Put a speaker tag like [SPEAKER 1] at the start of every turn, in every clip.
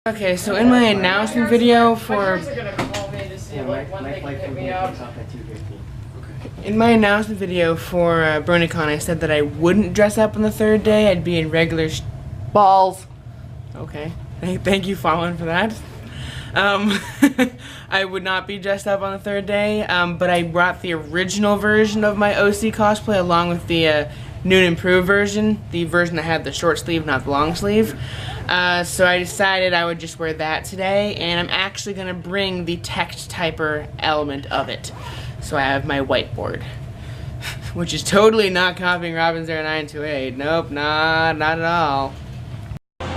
[SPEAKER 1] Okay, so in my announcement video for BronyCon, I said that I wouldn't dress up on the third day. I'd be in regular balls. Okay, thank you, Fallon, for that. I would not be dressed up on the third day, but I brought the original version of my OC cosplay along with the new and improved version, the version that had the short sleeve, not the long sleeve. So I decided I would just wear that today, and I'm actually going to bring the text typer element of it. So I have my whiteboard, which is totally not copying Robin0928. Nope, not at all.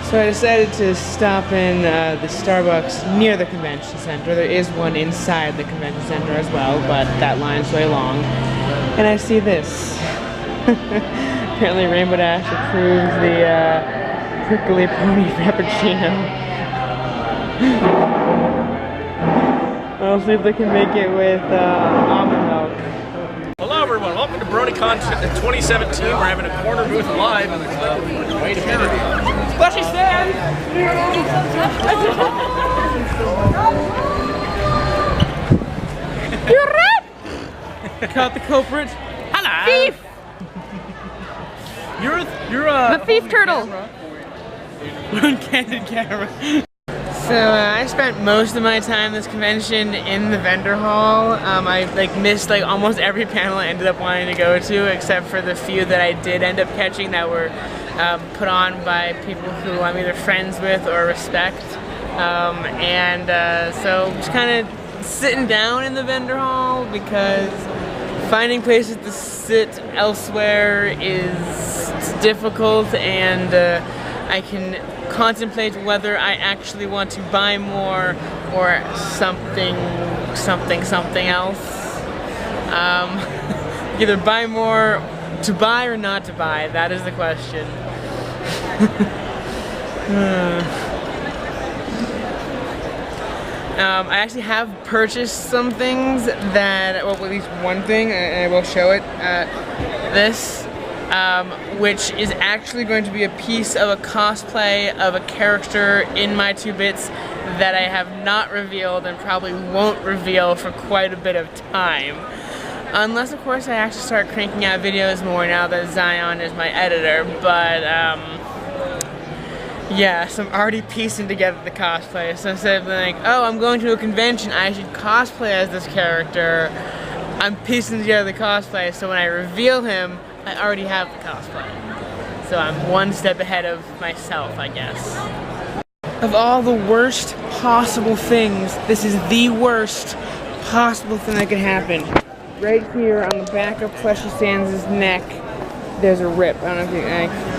[SPEAKER 1] So I decided to stop in the Starbucks near the convention center. There is one inside the convention center as well, but that line's way long. And I see this. Apparently Rainbow Dash approves the prickly pony frappuccino. I'll see if they can make it with almond milk.
[SPEAKER 2] Hello everyone, welcome to BronyCon 2017. We're having a corner booth live and we're waiting here. Plushie Sans!
[SPEAKER 1] You're right! Caught the culprit.
[SPEAKER 2] Hello!
[SPEAKER 1] Thief!
[SPEAKER 2] You're a
[SPEAKER 1] thief turtle. Candid camera. So I spent most of my time this convention in the vendor hall. I missed almost every panel I ended up wanting to go to, except for the few that I did end up catching that were put on by people who I'm either friends with or respect. So just kind of sitting down in the vendor hall because finding places to sit elsewhere is difficult, and I can contemplate whether I actually want to buy more or something else. Either buy more to buy or not to buy, that is the question. I actually have purchased some things that, well, at least one thing, and I will show it, which is actually going to be a piece of a cosplay of a character in my 2-bits that I have not revealed and probably won't reveal for quite a bit of time. Unless, of course, I actually start cranking out videos more now that Zion is my editor, but, yeah, so I'm already piecing together the cosplay. So instead of being like, oh, I'm going to a convention, I should cosplay as this character, I'm piecing together the cosplay, so when I reveal him, I already have the cosplay. So I'm one step ahead of myself, I guess. Of all the worst possible things, this is the worst possible thing that could happen. Right here on the back of Plushie Sans' neck, there's a rip. I don't know if you,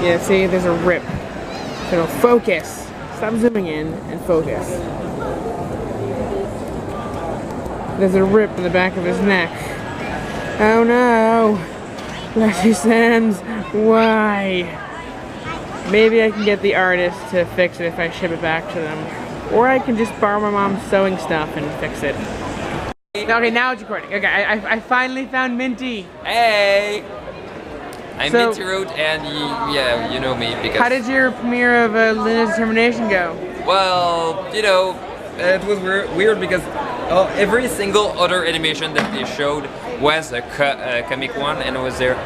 [SPEAKER 1] yeah, see, there's a rip. So focus. Stop zooming in and focus. There's a rip in the back of his neck. Oh no! Plushie Sans, why? Maybe I can get the artist to fix it if I ship it back to them. Or I can just borrow my mom's sewing stuff and fix it. Okay, now it's recording. Okay, I finally found Minty.
[SPEAKER 3] Hey! I'm Minty Root, and yeah, you know me because...
[SPEAKER 1] How did your premiere of Luna's Determination go?
[SPEAKER 3] Well, you know, it was weird because every single other animation that they showed was a comic one, and it was there.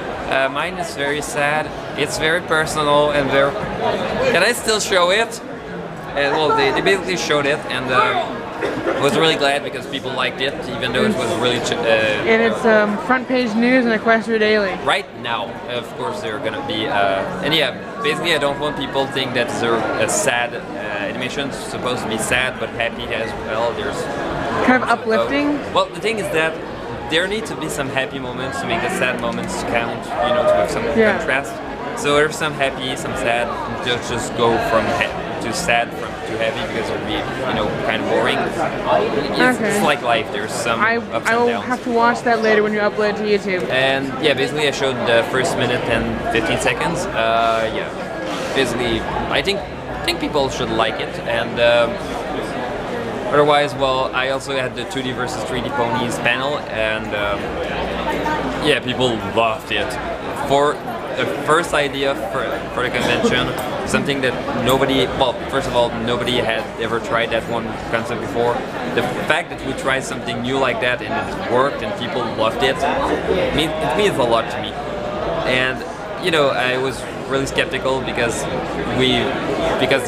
[SPEAKER 3] Mine is very sad, it's very personal, and very... Can I still show it? Well, they basically showed it, and I was really glad because people liked it, even though it was really...
[SPEAKER 1] and it's front page news in Equestria Daily.
[SPEAKER 3] Right now, of course, they're gonna be... and yeah, basically I don't want people to think that they're a sad animation. It's supposed to be sad, but happy as well. There's...
[SPEAKER 1] Kind of uplifting?
[SPEAKER 3] Well, the thing is that there need to be some happy moments to make the sad moments count, you know, to have some contrast. So there's some happy, some sad, just go from to sad to happy because it would be, you know, kind of boring. It's like life, there's some ups and downs.
[SPEAKER 1] I will have to watch that later when you upload to YouTube.
[SPEAKER 3] And yeah, basically I showed the first minute and 15 seconds. Yeah, basically I think people should like it, and otherwise, well, I also had the 2D versus 3D ponies panel, and yeah, people loved it. For a first idea for the convention, something that nobody, well, first of all, nobody had ever tried that one concept before. The fact that we tried something new like that and it worked and people loved it, it means a lot to me. And you know, I was really skeptical because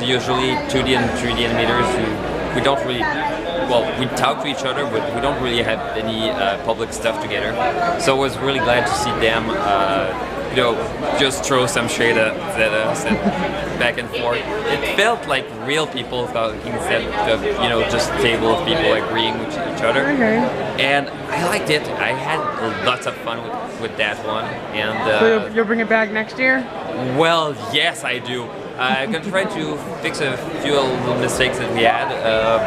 [SPEAKER 3] usually 2D and 3D animators, we don't really, well, we talk to each other, but we don't really have any public stuff together. So I was really glad to see them, you know, just throw some shade at us and back and forth. It felt like real people talking instead of, you know, just a table of people agreeing with each other.
[SPEAKER 1] Okay.
[SPEAKER 3] And I liked it. I had lots of fun with that one. And
[SPEAKER 1] so you'll bring it back next year?
[SPEAKER 3] Well, yes, I do. I'm gonna try to fix a few little mistakes that we had,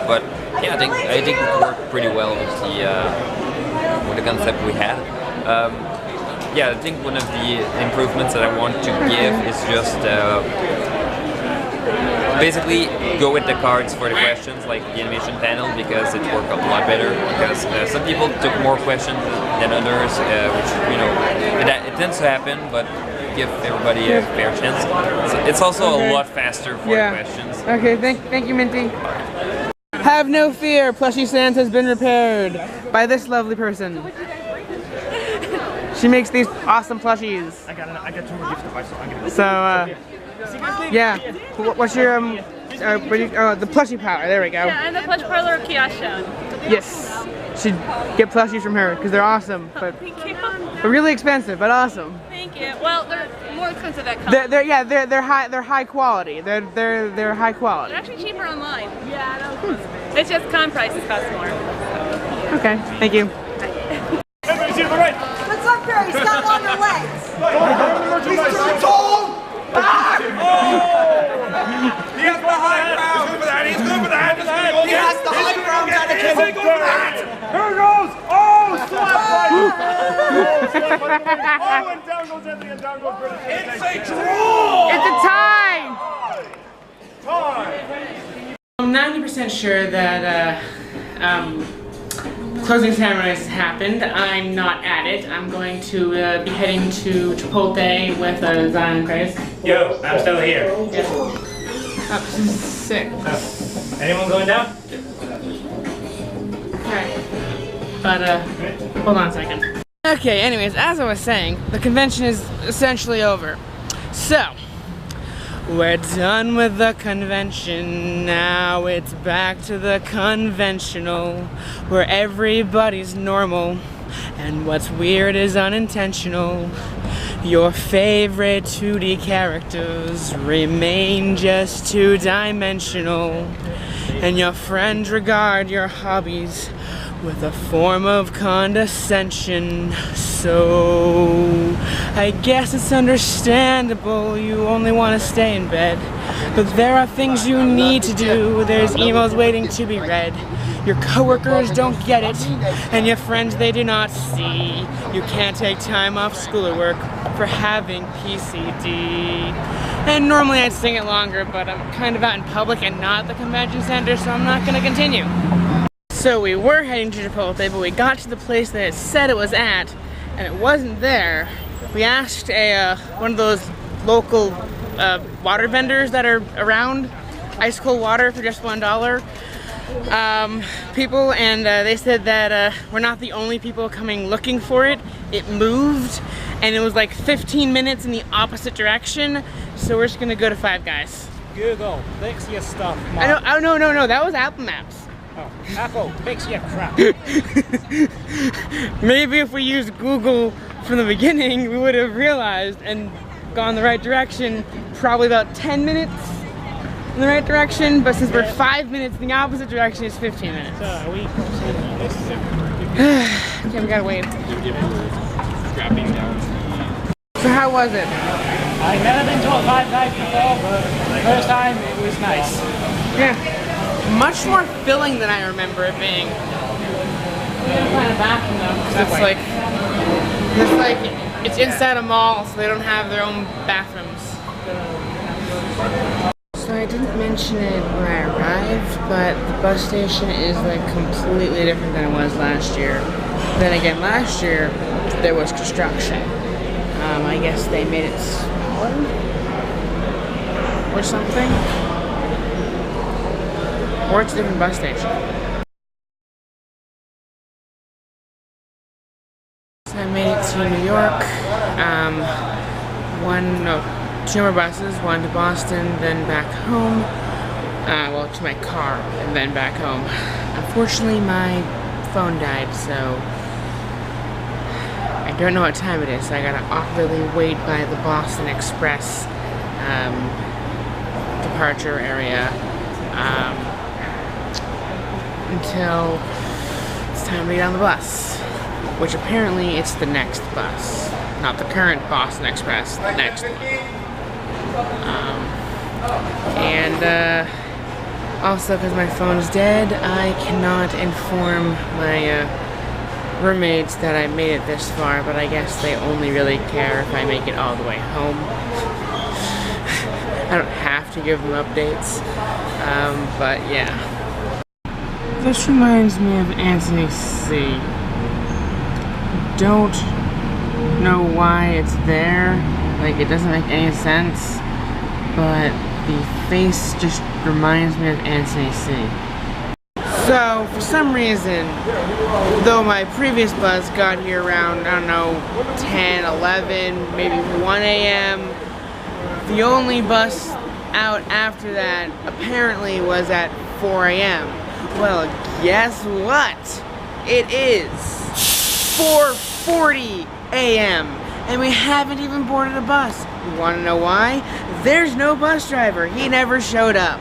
[SPEAKER 3] but yeah, I think it worked pretty well with the concept we had. Yeah, I think one of the improvements that I want to give is just basically go with the cards for the questions, like the animation panel, because it worked a lot better. Because some people took more questions than others, which, you know, it tends to happen, but give everybody a fair chance. So it's also a lot faster for the questions.
[SPEAKER 1] Okay, thank you, Minty. Have no fear, Plushie Sans has been repaired by this lovely person. She makes these awesome plushies.
[SPEAKER 2] I got 2 more gifts to buy, so I'm gonna go.
[SPEAKER 1] So, yeah. What's your, the plushie power, there we go.
[SPEAKER 4] Yeah, and the plush parlor kiosk show.
[SPEAKER 1] Yes. Should get plushies from her, because they're awesome. But
[SPEAKER 4] Thank you.
[SPEAKER 1] they're really expensive, but awesome.
[SPEAKER 4] Thank you. Well, they're more expensive at Con.
[SPEAKER 1] They're high quality. They're high quality.
[SPEAKER 4] They're actually cheaper online. Yeah, I know. It's just Con prices cost more.
[SPEAKER 1] Okay, thank you.
[SPEAKER 2] Everybody see to the right.
[SPEAKER 5] What's up there? He's got longer legs.
[SPEAKER 2] He's too tall. He has the high ground. He's good for that. He's good for that. He has the high ground. He's good for that. Here it goes. Oh, slap right. Oh, and down goes Anthony, and down goes British. It's a draw.
[SPEAKER 1] It's a tie.
[SPEAKER 2] Time.
[SPEAKER 1] I'm 90% sure that closing ceremonies has happened. I'm not at it. I'm going to be heading to Chipotle with Zion Grace.
[SPEAKER 2] Yo, I'm still here.
[SPEAKER 1] Up to 6.
[SPEAKER 2] Anyone going down?
[SPEAKER 1] Okay. But, hold on a second. Okay, anyways, as I was saying, the convention is essentially over. So, we're done with the convention, now it's back to the conventional, where everybody's normal, and what's weird is unintentional. Your favorite 2D characters remain just 2-dimensional, and your friends regard your hobbies with a form of condescension. So I guess it's understandable you only want to stay in bed, but there are things you need to do. There's emails waiting to be read. Your coworkers don't get it, and your friends, they do not see. You can't take time off school or work for having PCD. And normally I'd sing it longer, but I'm kind of out in public and not at the convention center, so I'm not going to continue. So we were heading to Chipotle, but we got to the place that it said it was at, and it wasn't there. We asked one of those local water vendors that are around, ice cold water for just $1, people, and they said that we're not the only people coming looking for it. It moved, and it was like 15 minutes in the opposite direction, so we're just gonna go to Five Guys.
[SPEAKER 6] Google, fix your stuff.
[SPEAKER 1] No, that was Apple Maps.
[SPEAKER 6] Oh, Apple, fix your crap.
[SPEAKER 1] Maybe if we used Google from the beginning, we would have realized and gone the right direction. Probably about 10 minutes in the right direction, but since we're 5 minutes in the opposite direction, it's 15 minutes.
[SPEAKER 6] So are we proceeding this?
[SPEAKER 1] Okay, we gotta wait. So how was it?
[SPEAKER 6] I've never been to a Five Guys before, but the first time it was nice.
[SPEAKER 1] Yeah. Much more filling than I remember it being. I'm gonna find a bathroom though, because it's inside a mall, so they don't have their own bathrooms. So I didn't mention it when I arrived, but the bus station is like completely different than it was last year. Then again, last year there was construction. I guess they made it smaller or something. Or it's a different bus station. So I made it to New York. Two more buses, one to Boston, then back home. Well, to my car, and then back home. Unfortunately, my phone died, so I don't know what time it is, so I gotta awkwardly wait by the Boston Express departure area until it's time to get on the bus, which apparently it's the next bus, not the current Boston Express, the next one. Also, because my phone's dead, I cannot inform my roommates that I made it this far, but I guess they only really care if I make it all the way home. I don't have to give them updates, but yeah. This reminds me of Anthony C. Don't know why it's there, like it doesn't make any sense, but the face just reminds me of Anthony C. So, for some reason, though my previous bus got here around, I don't know, 10, 11, maybe 1 a.m., the only bus out after that apparently was at 4 a.m. Well, guess what? It is 4:40 a.m. and we haven't even boarded a bus. You wanna know why? There's no bus driver. He never showed up.